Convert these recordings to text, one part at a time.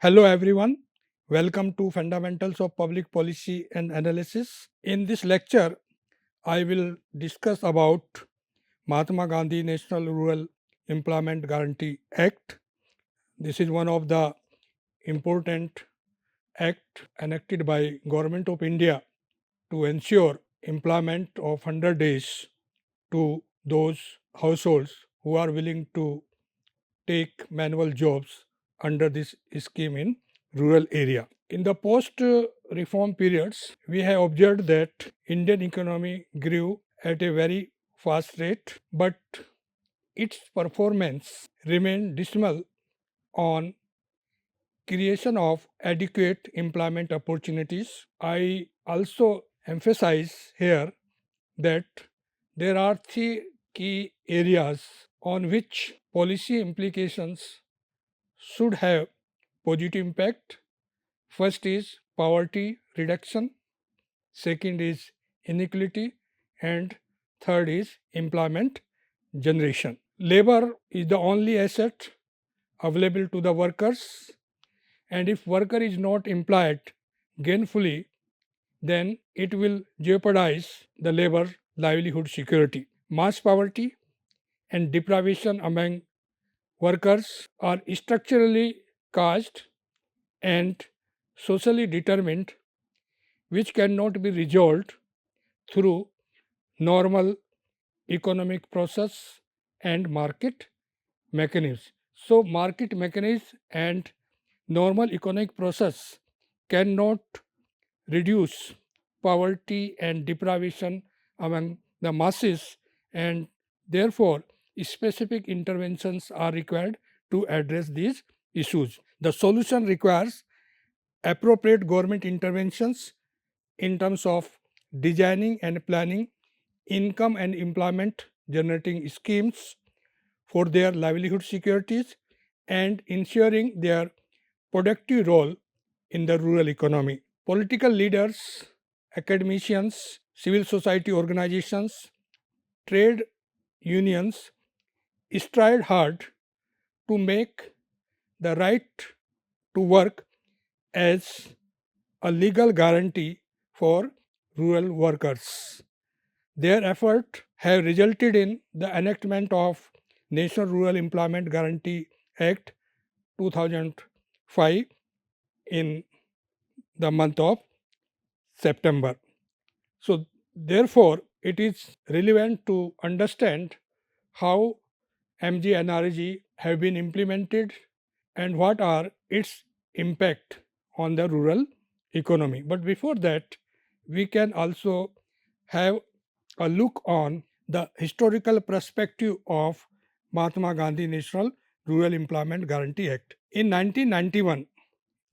Hello everyone, welcome to Fundamentals of Public Policy and Analysis. In this lecture, I will discuss about Mahatma Gandhi National Rural Employment Guarantee Act. This is one of the important act enacted by Government of India to ensure employment of 100 days to those households who are willing to take manual jobs under this scheme in rural area. In the post reform periods, we have observed that Indian economy grew at a very fast rate, but its performance remained dismal on creation of adequate employment opportunities. I also emphasize here that there are three key areas on which policy implications should have positive impact. First is poverty reduction, second is inequality, and third is employment generation. Labor is the only asset available to the workers, and if worker is not employed gainfully, then it will jeopardize the labor livelihood security. Mass poverty and deprivation among workers are structurally caused and socially determined, which cannot be resolved through normal economic process and market mechanisms. So, market mechanisms and normal economic process cannot reduce poverty and deprivation among the masses, and therefore specific interventions are required to address these issues. The solution requires appropriate government interventions in terms of designing and planning income and employment generating schemes for their livelihood securities and ensuring their productive role in the rural economy. Political leaders, academicians, civil society organizations, trade unions strive hard to make the right to work as a legal guarantee for rural workers. Their efforts have resulted in the enactment of National Rural Employment Guarantee Act 2005 in the month of September. So, therefore, it is relevant to understand how MGNREG have been implemented and what are its impact on the rural economy. But before that, we can also have a look on the historical perspective of Mahatma Gandhi National Rural Employment Guarantee Act. In 1991,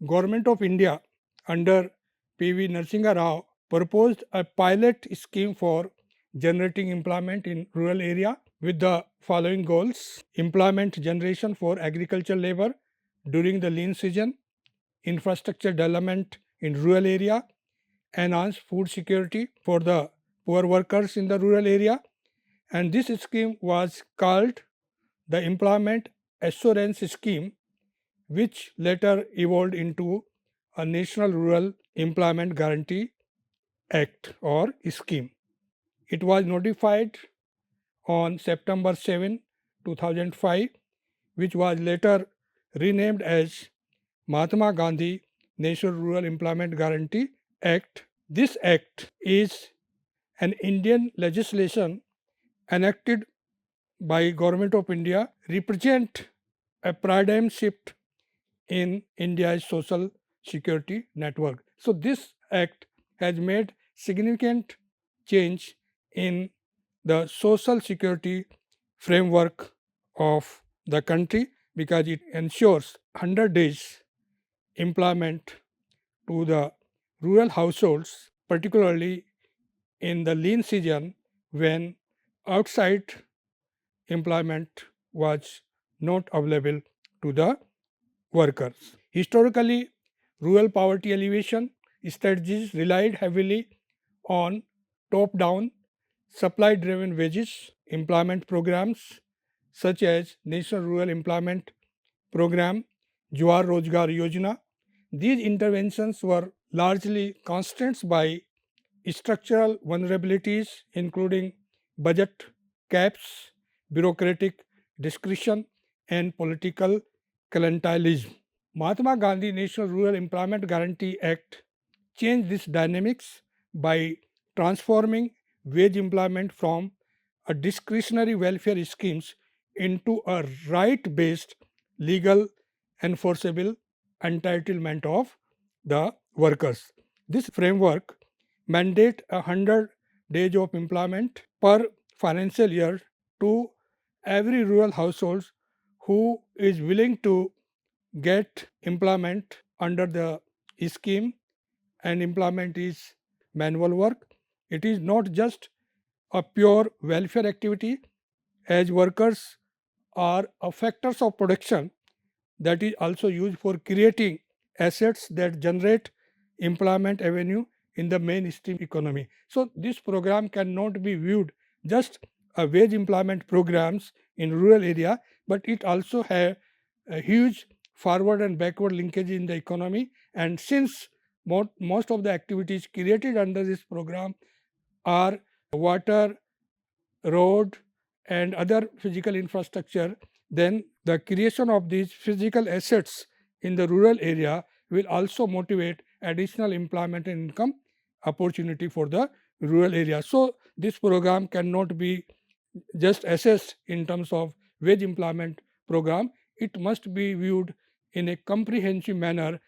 Government of India under P.V. Narasimha Rao proposed a pilot scheme for generating employment in rural area with the following goals: employment generation for agricultural labor during the lean season, infrastructure development in rural area, enhance food security for the poor workers in the rural area, and this scheme was called the Employment Assurance Scheme, which later evolved into a National Rural Employment Guarantee Act or scheme. It was notified on September 7, 2005, which was later renamed as Mahatma Gandhi National Rural Employment Guarantee Act. This act is an Indian legislation enacted by Government of India, represent a paradigm shift in India's social security network. So this act has made significant change in the social security framework of the country because it ensures 100 days employment to the rural households, particularly in the lean season when outside employment was not available to the workers. Historically, rural poverty alleviation strategies relied heavily on top down, supply driven wages employment programs such as National Rural Employment Program Jawar Rozgar Yojana. These interventions were largely constrained by structural vulnerabilities, including budget caps, bureaucratic discretion, and political clientelism. Mahatma Gandhi National Rural Employment Guarantee Act changed this dynamics by transforming wage employment from a discretionary welfare schemes into a right-based legal enforceable entitlement of the workers. This framework mandate 100 days of employment per financial year to every rural household who is willing to get employment under the scheme, and employment is manual work. It is not just a pure welfare activity, as workers are factors of production that is also used for creating assets that generate employment avenue in the mainstream economy. So this program cannot be viewed just a wage employment programs in rural area, but it also have a huge forward and backward linkage in the economy. And since most of the activities created under this program are water, road, and other physical infrastructure, then the creation of these physical assets in the rural area will also motivate additional employment and income opportunity for the rural area. So this program cannot be just assessed in terms of wage employment program. It must be viewed in a comprehensive manner,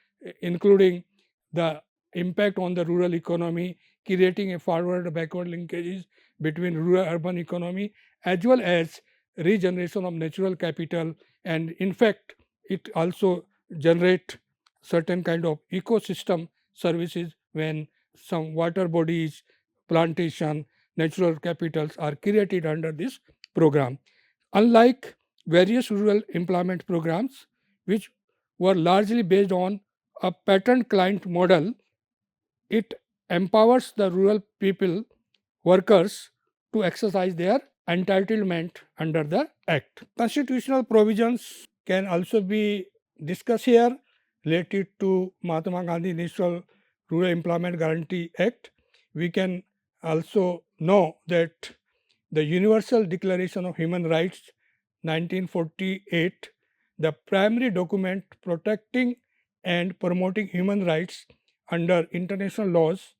including the impact on the rural economy, creating a forward backward linkages between rural urban economy, as well as regeneration of natural capital. And in fact, it also generate certain kind of ecosystem services when some water bodies, plantation, natural capitals are created under this program. Unlike various rural employment programs, which were largely based on a pattern client model, it empowers the rural people, workers, to exercise their entitlement under the Act. Constitutional provisions can also be discussed here related to Mahatma Gandhi National Rural Employment Guarantee Act. We can also know that the Universal Declaration of Human Rights 1948, the primary document protecting and promoting human rights under international laws,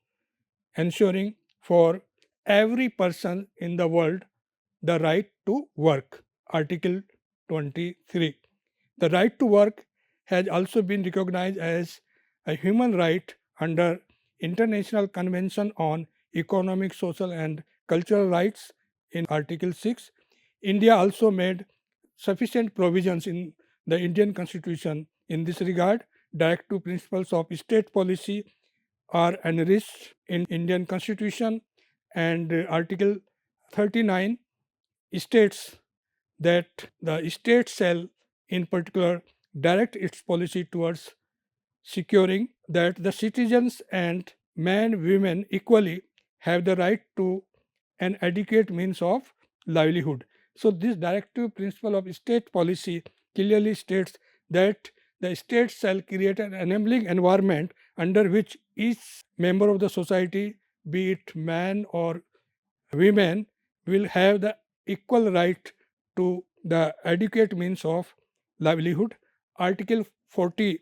ensuring for every person in the world the right to work. Article 23. The right to work has also been recognized as a human right under International Convention on Economic, Social and Cultural Rights in Article 6. India also made sufficient provisions in the Indian Constitution in this regard. Directive principles of state policy are enriched in Indian Constitution, and Article 39 states that the state shall in particular direct its policy towards securing that the citizens and men, women equally have the right to an adequate means of livelihood. So this directive principle of state policy clearly states that the state shall create an enabling environment under which each member of the society, be it man or women, will have the equal right to the adequate means of livelihood. Article 40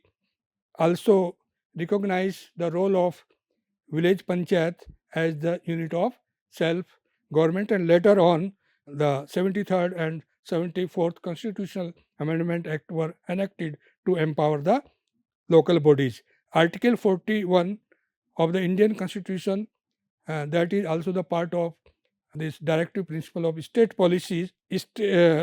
also recognize the role of village panchayat as the unit of self government, and later on the 73rd and 74th Constitutional Amendment Act were enacted to empower the local bodies. Article 41 of the Indian Constitution, that is also the part of this directive principle of state policies, is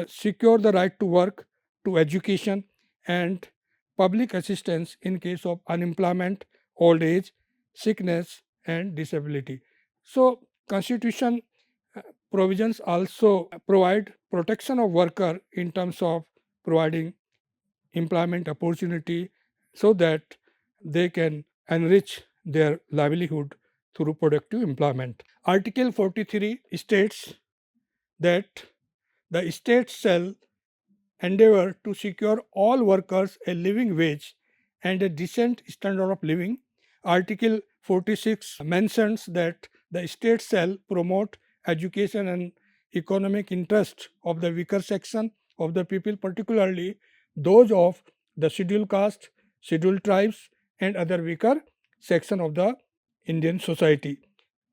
secure the right to work, to education and public assistance in case of unemployment, old age, sickness and disability. So constitution provisions also provide protection of worker in terms of providing employment opportunity so that they can enrich their livelihood through productive employment. Article 43 states that the state shall endeavor to secure all workers a living wage and a decent standard of living. Article 46 mentions that the state shall promote education and economic interest of the weaker section of the people, particularly those of the scheduled caste, scheduled tribes, and other weaker section of the Indian society.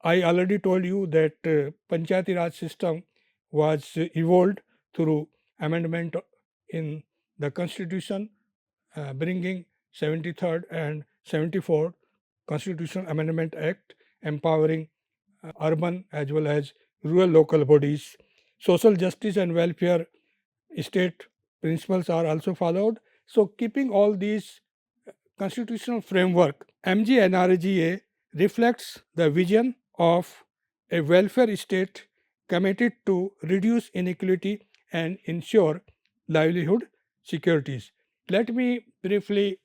I already told you that Panchayati Raj system was evolved through amendment in the constitution, bringing 73rd and 74th Constitutional Amendment Act, empowering urban as well as rural local bodies. Social justice and welfare state principles are also followed. So, keeping all these constitutional framework, MGNREGA reflects the vision of a welfare state committed to reduce inequality and ensure livelihood securities. Let me briefly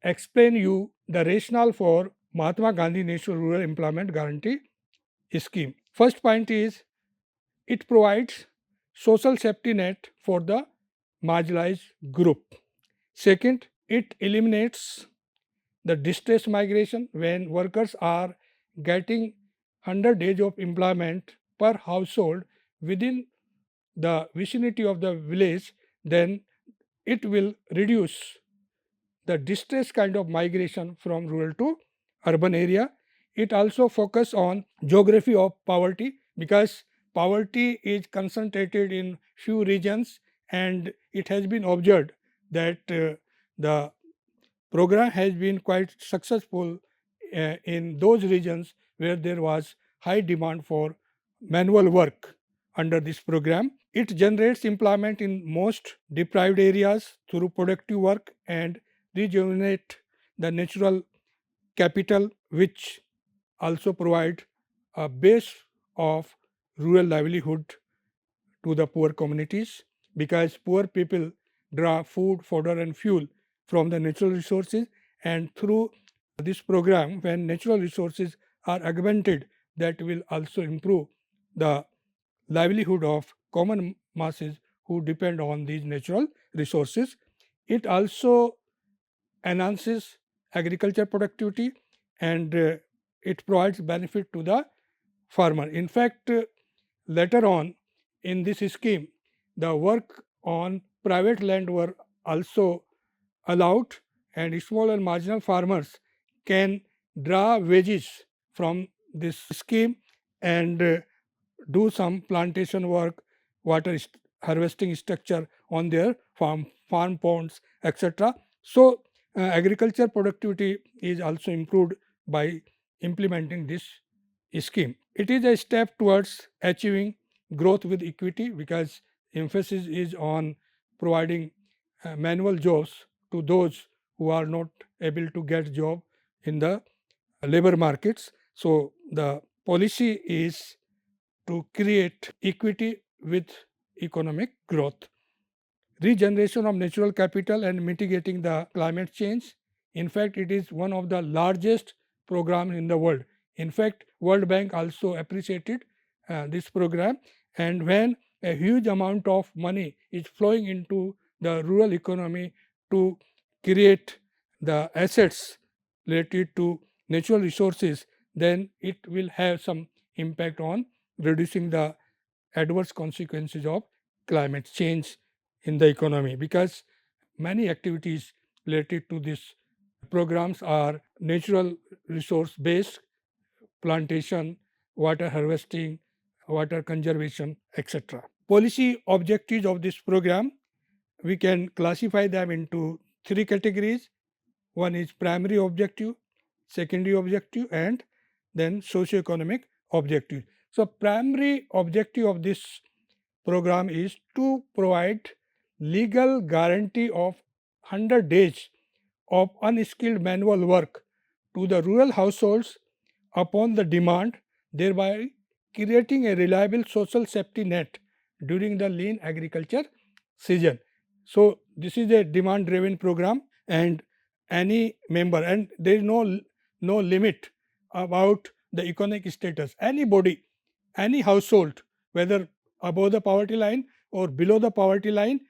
explain you the rationale for Mahatma Gandhi National Rural Employment Guarantee Scheme. First point is it provides social safety net for the marginalized group. Second, it eliminates the distress migration when workers are getting 100 days of employment per household within the vicinity of the village, then it will reduce the distress kind of migration from rural to urban area. It also focus on geography of poverty because poverty is concentrated in few regions, and it has been observed that the program has been quite successful in those regions where there was high demand for manual work. Under this program, it generates employment in most deprived areas through productive work and rejuvenate the natural capital, which also provide a base of rural livelihood to the poor communities, because poor people draw food, fodder and fuel from the natural resources, and through this program, when natural resources are augmented, that will also improve the livelihood of common masses who depend on these natural resources. It also enhances agriculture productivity, and it provides benefit to the farmer. In fact, later on in this scheme, the work on private land were also allowed, and small and marginal farmers can draw wages from this scheme and do some plantation work, water harvesting structure on their farm ponds, etc. So, agriculture productivity is also improved by implementing this scheme. It is a step towards achieving growth with equity because emphasis is on providing manual jobs to those who are not able to get job in the labor markets. So, the policy is to create equity with economic growth, regeneration of natural capital and mitigating the climate change. In fact, it is one of the largest programs in the world. In fact, World Bank also appreciated this program, and when a huge amount of money is flowing into the rural economy to create the assets related to natural resources, then it will have some impact on reducing the adverse consequences of climate change in the economy, because many activities related to these programs are natural resource based: plantation, water harvesting, water conservation, etc. Policy objectives of this program, we can classify them into three categories. One is primary objective, secondary objective, and then socio-economic objective. So, primary objective of this program is to provide legal guarantee of 100 days of unskilled manual work to the rural households upon the demand, thereby creating a reliable social safety net during the lean agriculture season. So, this is a demand driven program, and any member, and there is no limit about the economic status. Anybody, any household, whether above the poverty line or below the poverty line,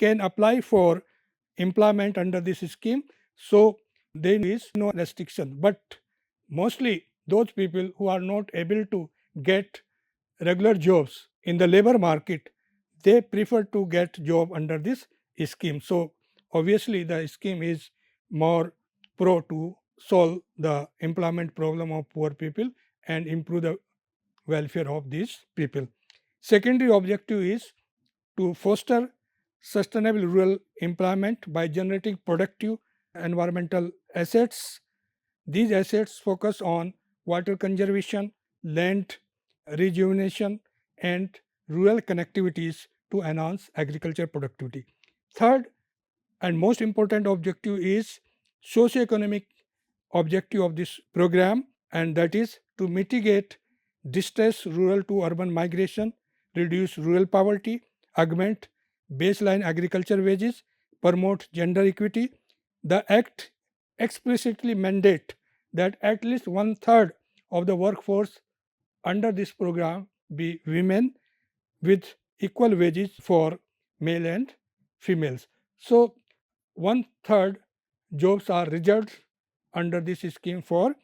can apply for employment under this scheme. So there is no restriction, but mostly those people who are not able to get regular jobs in the labor market, they prefer to get job under this scheme. So obviously the scheme is more pro to solve the employment problem of poor people and improve the welfare of these people. Secondary objective is to foster sustainable rural employment by generating productive environmental assets. These assets focus on water conservation, land rejuvenation, and rural connectivities to enhance agriculture productivity. Third and most important objective is socio-economic objective of this program, and that is to mitigate distress rural to urban migration, reduce rural poverty, augment baseline agriculture wages, promote gender equity. The act explicitly mandate that at least one third of the workforce under this program be women with equal wages for male and females. So one third jobs are reserved under this scheme for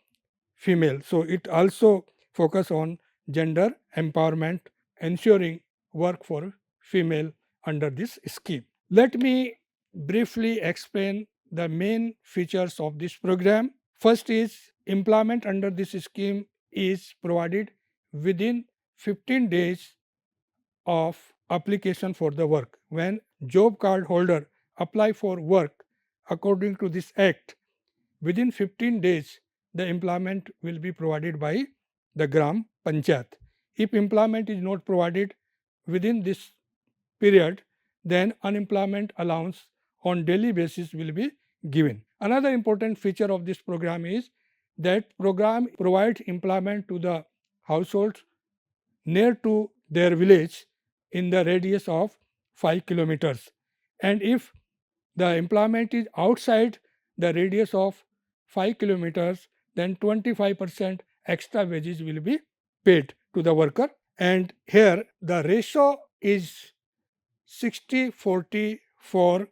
female. So it also focus on gender empowerment, ensuring work for female under this scheme. Let me briefly explain the main features of this program. First is employment under this scheme is provided within 15 days of application for the work. When job card holder apply for work according to this act, within 15 days the employment will be provided by the Gram Panchayat. If employment is not provided within this period, then unemployment allowance on daily basis will be given. Another important feature of this program is that program provides employment to the households near to their village in the radius of 5 kilometers. And if the employment is outside the radius of 5 kilometers, then 25% extra wages will be paid to the worker. And here the ratio is 60-40 for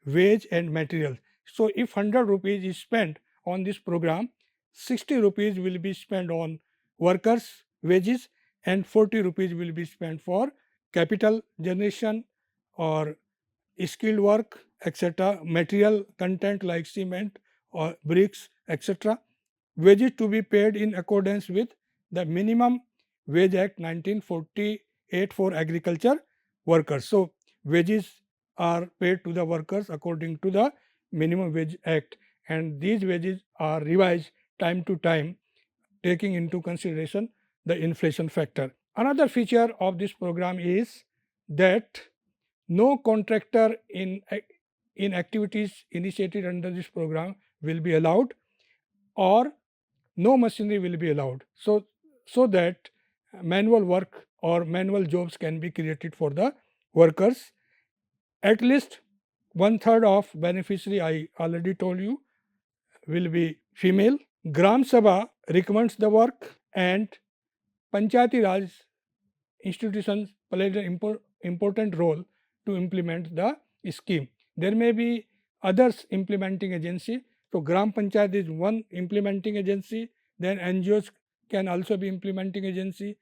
wage and material. So if 100 rupees is spent on this program, 60 rupees will be spent on workers wages and 40 rupees will be spent for capital generation or skilled work, etc., material content like cement or bricks, etc. Wages to be paid in accordance with the Minimum Wage Act 1948 for agriculture workers. So wages are paid to the workers according to the Minimum Wage Act, and these wages are revised time to time taking into consideration the inflation factor. Another feature of this program is that no contractor in activities initiated under this program will be allowed, or no machinery will be allowed, so that manual work or manual jobs can be created for the workers. At least one third of beneficiary, I already told you, will be female. Gram Sabha recommends the work, and Panchayati Raj institutions played an important role to implement the scheme. There may be others implementing agency. So Gram Panchayat is one implementing agency. Then NGOs can also be implementing agency.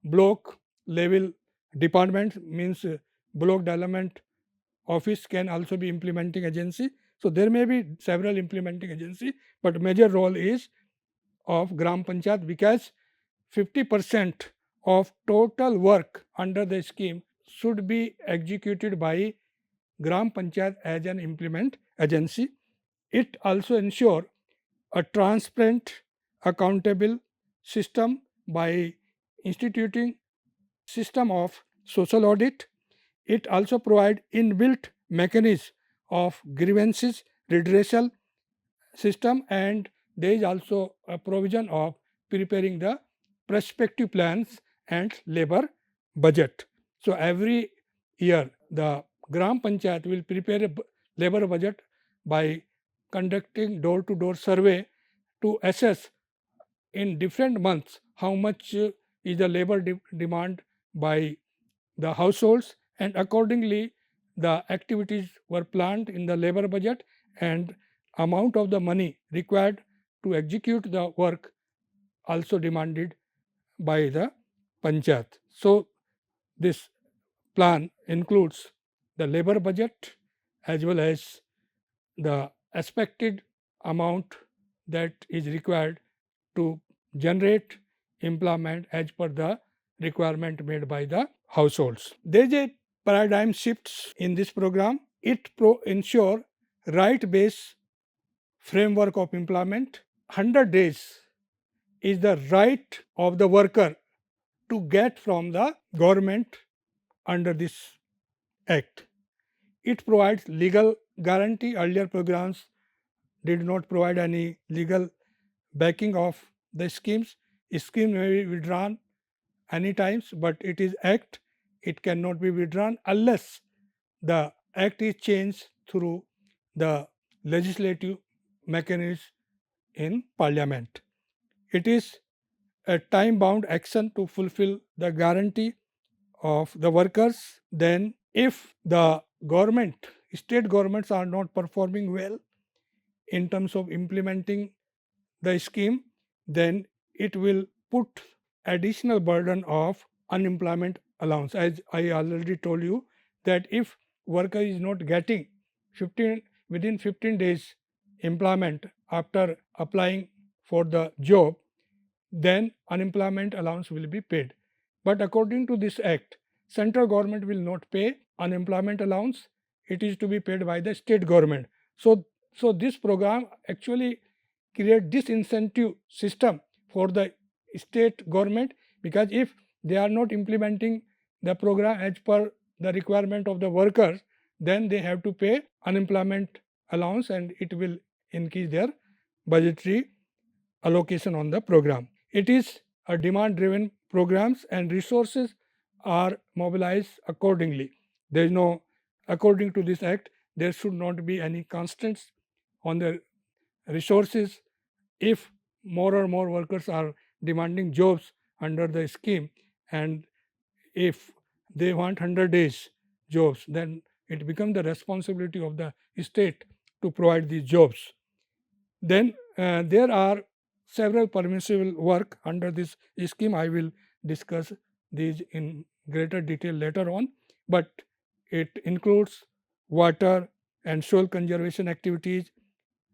Block level departments means block development office can also be implementing agency. So there may be several implementing agency, but major role is of Gram Panchayat, because 50% of total work under the scheme should be executed by Gram Panchayat as an implement agency. It also ensure a transparent, accountable system by instituting system of social audit. It also provide inbuilt mechanism of grievances redressal system, and there is also a provision of preparing the prospective plans and labor budget. So every year the Gram Panchayat will prepare a labor budget by conducting door to door survey to assess in different months how much is the labor demand by the households, and accordingly the activities were planned in the labor budget and amount of the money required to execute the work also demanded by the panchayat. So, this plan includes the labor budget as well as the expected amount that is required to generate employment as per the requirement made by the households. There is a paradigm shifts in this program. It ensure right-based framework of employment. 100 days is the right of the worker to get from the government under this act. It provides legal guarantee. Earlier programs did not provide any legal backing of the schemes. Scheme may be withdrawn any times, but it is act. It cannot be withdrawn unless the act is changed through the legislative mechanism in parliament. It is a time bound action to fulfill the guarantee of the workers. Then if the government, state governments are not performing well in terms of implementing the scheme, then it will put additional burden of unemployment allowance. As I already told you that if worker is not getting 15 within 15 days employment after applying for the job, then unemployment allowance will be paid. But according to this act, central government will not pay unemployment allowance. It is to be paid by the state government. So this program actually create disincentive system for the state government, because if they are not implementing the program as per the requirement of the workers, then they have to pay unemployment allowance and it will increase their budgetary allocation on the program. It is a demand driven programs and resources are mobilized accordingly. There is no, according to this act, there should not be any constraints on the resources. If more or more workers are demanding jobs under the scheme, and if they want 100 days jobs, then it becomes the responsibility of the state to provide these jobs. Then there are several permissible work under this scheme. I will discuss these in greater detail later on, but it includes water and soil conservation activities,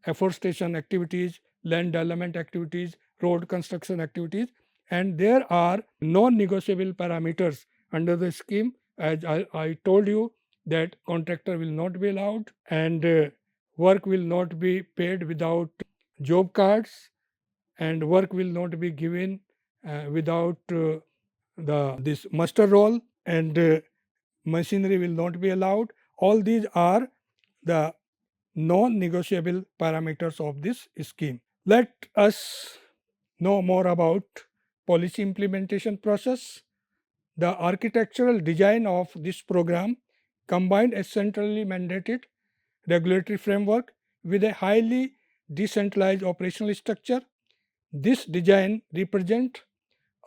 afforestation activities, land development activities, road construction activities, and there are non-negotiable parameters under the scheme. As I told you that contractor will not be allowed, and work will not be paid without job cards, and work will not be given without this muster roll, and machinery will not be allowed. All these are the non-negotiable parameters of this scheme. Let us know more about policy implementation process. The architectural design of this program combined a centrally mandated regulatory framework with a highly decentralized operational structure. This design represents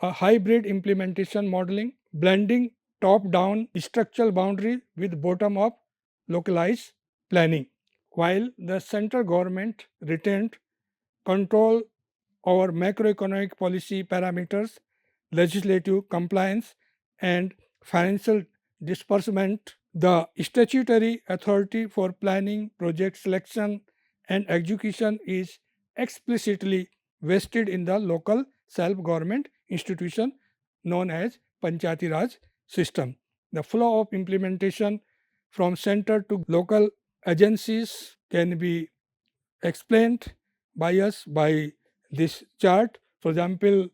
a hybrid implementation modeling, blending top-down structural boundary with bottom-up localized planning, while the central government retained control over macroeconomic policy parameters, legislative compliance, and financial disbursement. The statutory authority for planning, project selection, and execution is explicitly vested in the local self-government institution known as Panchayati Raj system. The flow of implementation from center to local agencies can be explained by us by this chart. For example,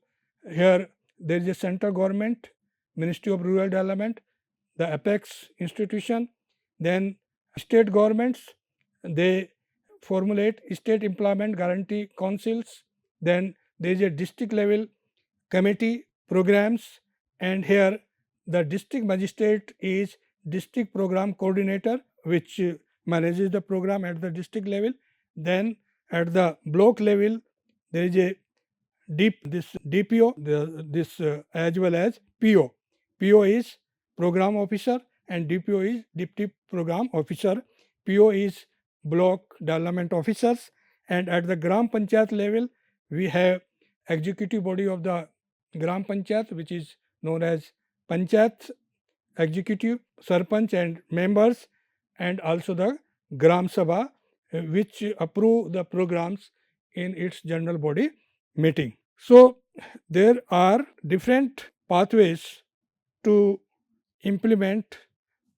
here there is a central government, Ministry of Rural Development, the apex institution, then state governments, they formulate state employment guarantee councils, then there is a district level committee programs, and here the district magistrate is district program coordinator, which manages the program at the district level. Then at the block level there is a DPO, as well as PO. PO is program officer, and DPO is Deputy Program Officer, PO is Block Development Officers, and at the Gram Panchayat level we have executive body of the Gram Panchayat, which is known as Panchayat Executive, Sarpanch and members, and also the Gram Sabha, which approve the programs in its general body meeting. So there are different pathways to implement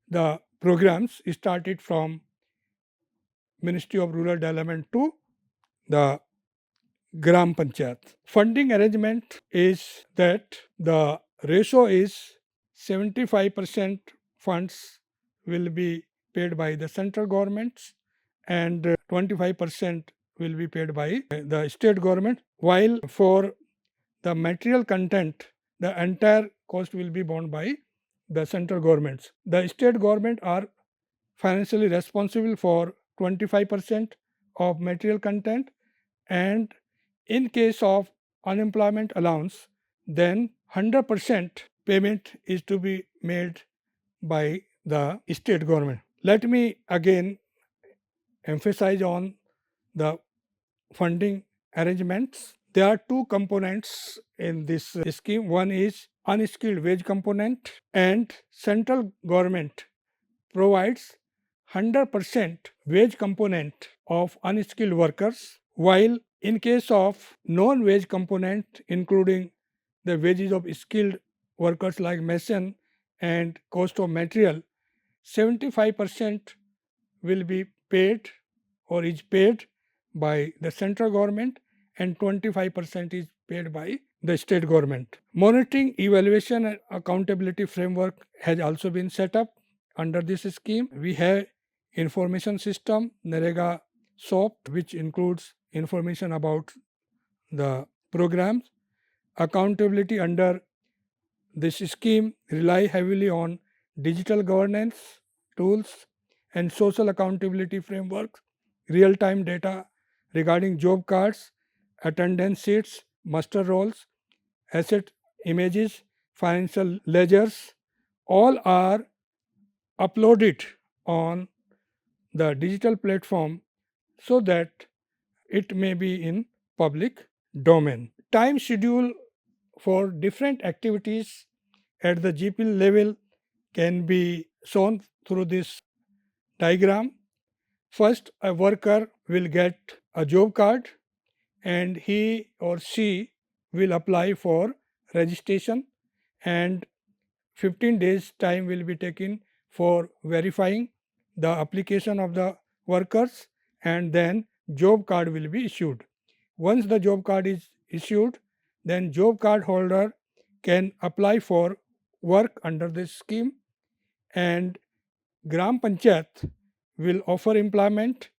the programs started from Ministry of Rural Development to the Gram Panchayat. Funding arrangement is that the ratio is 75% funds will be paid by the central governments and 25% will be paid by the state government, while for the material content the entire cost will be borne by the central governments. The state government are financially responsible for 25% of material content, and in case of unemployment allowance then 100% payment is to be made by the state government. Let me again emphasize on the funding arrangements. There are two components in this scheme. One is unskilled wage component, and central government provides 100% wage component of unskilled workers, while in case of non-wage component including the wages of skilled workers like mason and cost of material, 75% will be paid or is paid by the central government and 25% is paid by the state government. Monitoring, evaluation and accountability framework has also been set up under this scheme. We have information system NREGA SOAP, which includes information about the programs. Accountability under this scheme rely heavily on digital governance tools and social accountability frameworks, real-time data regarding job cards, attendance sheets, muster rolls, asset images, financial ledgers, all are uploaded on the digital platform so that it may be in public domain. Time schedule for different activities at the GP level can be shown through this diagram. First, a worker will get a job card and he or she will apply for registration, and 15 days time will be taken for verifying the application of the workers, and then job card will be issued. Once the job card is issued, then job card holder can apply for work under this scheme, and Gram Panchayat will offer employment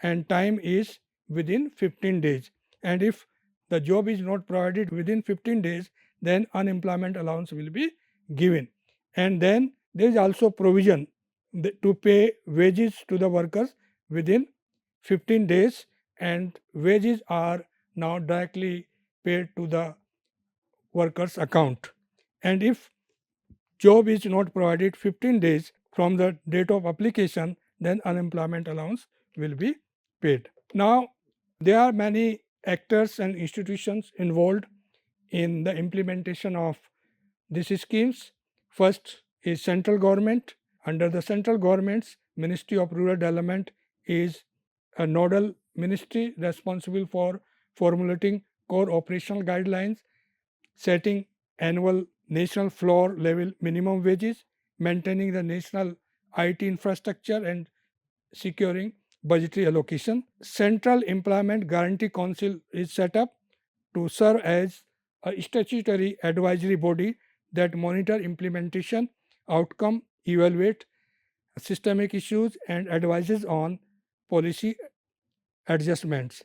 and time is within 15 days. And if the job is not provided within 15 days, then unemployment allowance will be given. And then there is also provision to pay wages to the workers within 15 days, and wages are now directly paid to the workers account. And if job is not provided 15 days from the date of application, then unemployment allowance will be paid. Now, there are many actors and institutions involved in the implementation of these schemes. First is central government. Under the central government's Ministry of Rural Development is a nodal ministry responsible for formulating core operational guidelines, setting annual national floor level minimum wages, maintaining the national IT infrastructure and securing budgetary allocation. Central Employment Guarantee Council is set up to serve as a statutory advisory body that monitor implementation, outcome, evaluate systemic issues and advises on policy adjustments.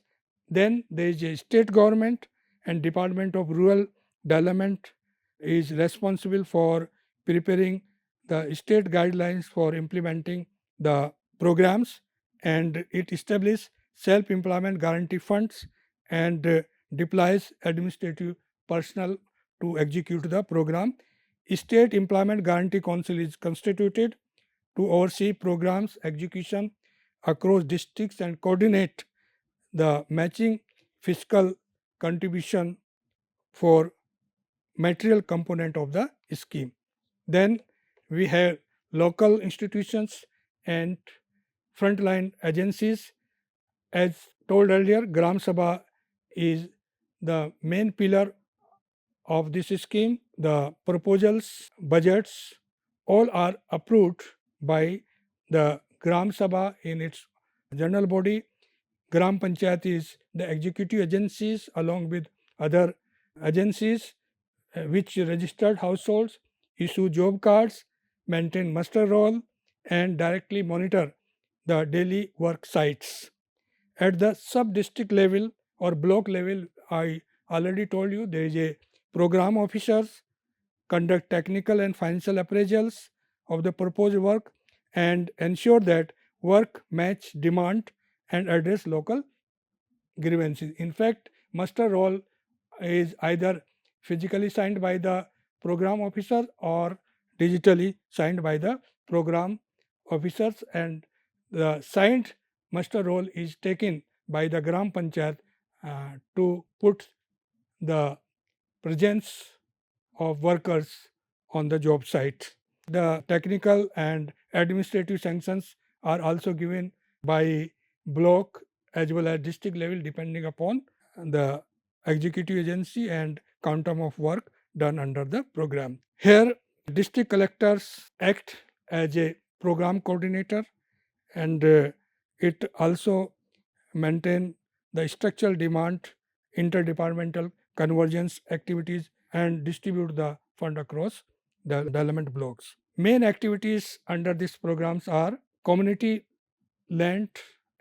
Then there is a state government, and Department of Rural Development is responsible for preparing the state guidelines for implementing the programs, and it establishes self-employment guarantee funds and deploys administrative personnel to execute the program. State Employment Guarantee Council is constituted to oversee programs execution across districts and coordinate the matching fiscal contribution for material component of the scheme. Then we have local institutions and frontline agencies. As told earlier, Gram Sabha is the main pillar of this scheme. The proposals, budgets, all are approved by the Gram Sabha in its general body. Gram Panchayat is the executive agencies along with other agencies which registered households, issue job cards, maintain muster roll, and directly monitor the daily work sites. At the sub-district level or block level, I already told you there is a program officers conduct technical and financial appraisals of the proposed work and ensure that work match demand and address local grievances. In fact, muster roll is either physically signed by the program officer or digitally signed by the program officers, and the signed muster roll is taken by the Gram Panchayat to put the presence of workers on the job site. The technical and administrative sanctions are also given by block as well as district level depending upon the executive agency and quantum of work done under the program. Here, district collectors act as a program coordinator, and it also maintain the structural demand, interdepartmental convergence activities, and distribute the fund across the development blocks. Main activities under these programs are community land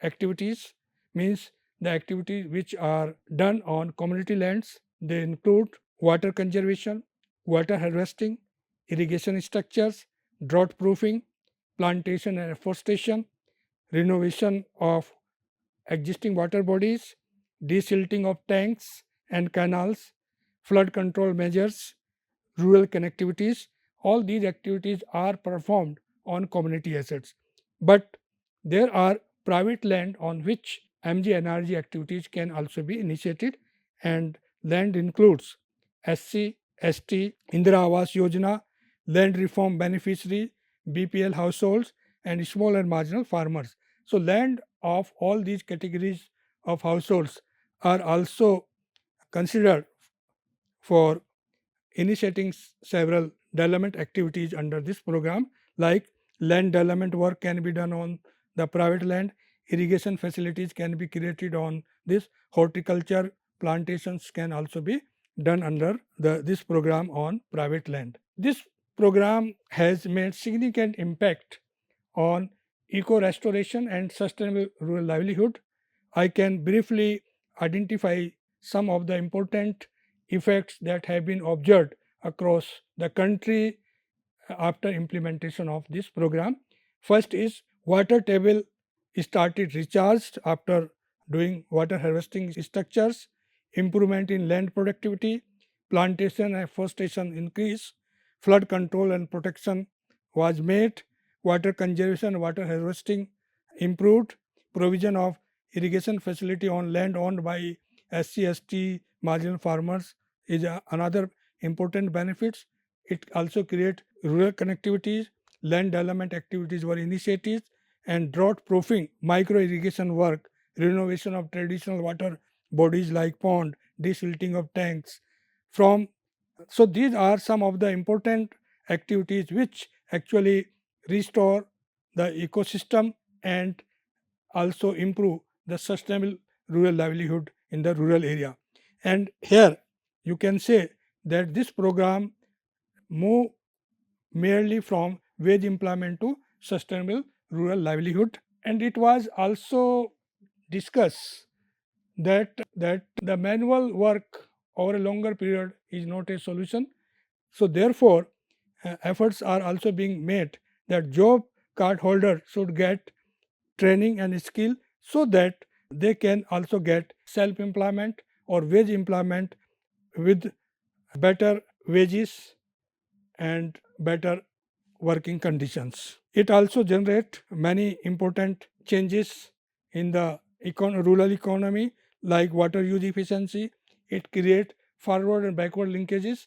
activities, means the activities which are done on community lands. They include water conservation, water harvesting, irrigation structures, drought proofing, plantation and afforestation, renovation of existing water bodies, desilting of tanks and canals, flood control measures, rural connectivities. All these activities are performed on community assets. But there are private land on which MGNREGA activities can also be initiated, and land includes SC, ST, Indira Awas Yojana, land reform beneficiary, BPL households, and small and marginal farmers. So, land of all these categories of households are also considered for initiating several development activities under this program, like land development work can be done on the private land, irrigation facilities can be created on this, horticulture plantations can also be done under this program on private land. This program has made significant impact on eco restoration and sustainable rural livelihood. I can briefly identify some of the important effects that have been observed across the country after implementation of this program. First is water table started recharged after doing water harvesting structures, improvement in land productivity, plantation and afforestation increase, flood control and protection was made, water conservation, water harvesting improved, provision of irrigation facility on land owned by SC/ST marginal farmers is another important benefits. It also create rural connectivities, land development activities were initiated, and drought proofing, micro irrigation work, renovation of traditional water bodies like pond, desilting of tanks. From so these are some of the important activities which actually restore the ecosystem and also improve the sustainable rural livelihood in the rural area. And here you can say that this program move merely from wage employment to sustainable rural livelihood. And it was also discussed that the manual work over a longer period is not a solution. So therefore, efforts are also being made that job card holder should get training and skill so that they can also get self employment or wage employment with better wages and better working conditions. It also generates many important changes in the rural economy, like water use efficiency. It creates forward and backward linkages.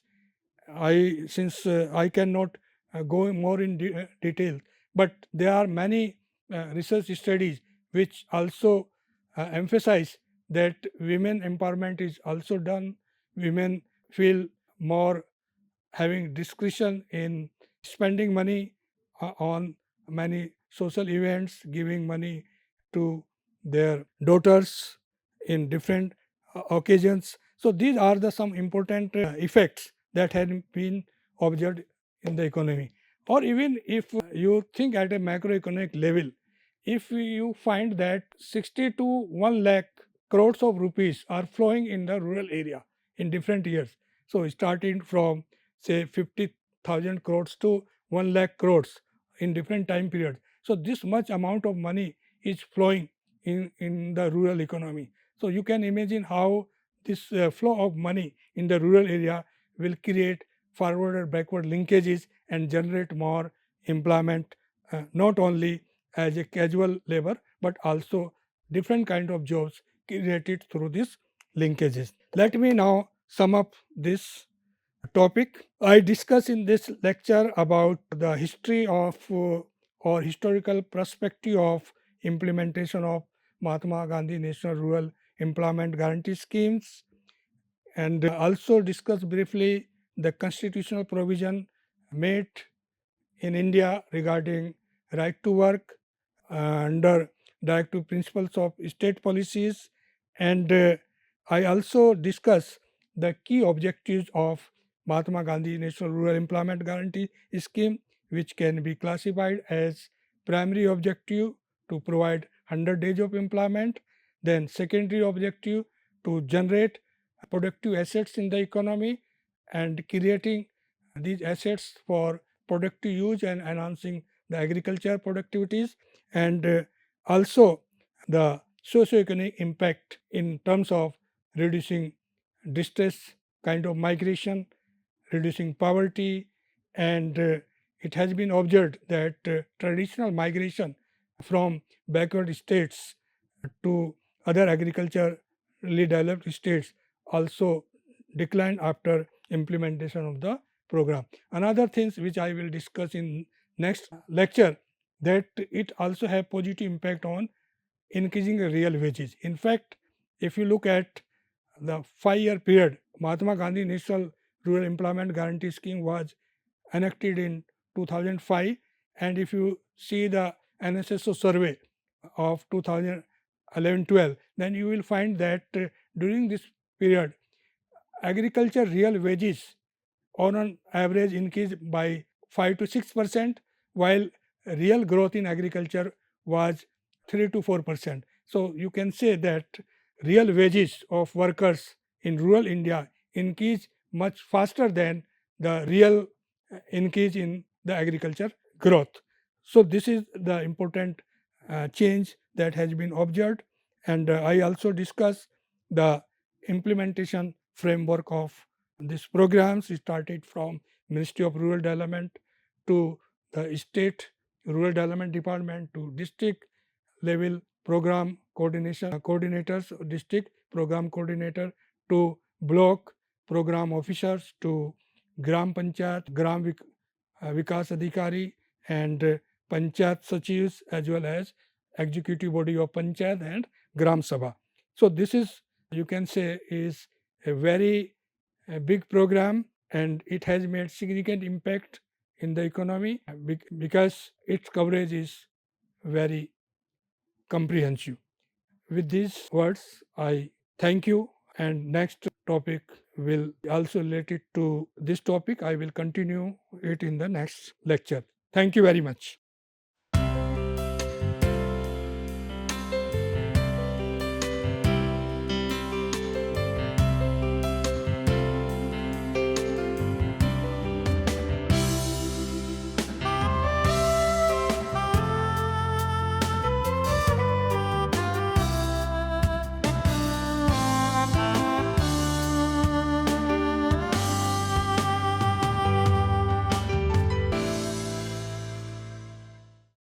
I cannot go more in detail, but there are many research studies which also emphasize that women empowerment is also done. Women feel more having discretion in spending money on many social events, giving money to their daughters in different occasions. So these are the some important effects that had been observed in the economy. Or even if you think at a macroeconomic level, if you find that 60 to 1 lakh crores of rupees are flowing in the rural area in different years. So starting from say 50,000 crores to 1 lakh crores in different time periods. So this much amount of money is flowing in the rural economy. So you can imagine how this flow of money in the rural area will create forward and backward linkages and generate more employment, not only as a casual labor but also different kind of jobs created through these linkages. Let me now sum up this topic. I discuss in this lecture about the history of or historical perspective of implementation of Mahatma Gandhi National Rural Employment Guarantee Schemes, and also discuss briefly the constitutional provision made in India regarding right to work under directive principles of state policies, and I also discuss the key objectives of Mahatma Gandhi National Rural Employment Guarantee Scheme, which can be classified as primary objective to provide 100 days of employment, then secondary objective to generate productive assets in the economy and creating these assets for productive use and enhancing the agriculture productivities, and also the socio-economic impact in terms of reducing distress kind of migration, reducing poverty, and it has been observed that traditional migration from backward states to other agriculturally developed states also declined after implementation of the program. Another things which I will discuss in next lecture, that it also have positive impact on increasing real wages. In fact, if you look at the 5-year period, Mahatma Gandhi National Rural Employment Guarantee Scheme was enacted in 2005, and if you see the NSSO survey of 2011-12, then you will find that during this period agriculture real wages on an average increased by 5 to 6%, while real growth in agriculture was 3 to 4%. So you can say that real wages of workers in rural India increase much faster than the real increase in the agriculture growth. So this is the important change that has been observed, and I also discuss the implementation framework of these programs. Started from Ministry of Rural Development to the state rural development department to district level program coordinators, district program coordinator to block program officers to gram panchayat, vikas adhikari, and panchayat sachivs, as well as executive body of panchayat and gram sabha. So this is, you can say, is a very big program, and it has made significant impact in the economy because its coverage is very comprehensive. With these words, I thank you, and next topic will also related to this topic. I will continue it in the next lecture. Thank you very much.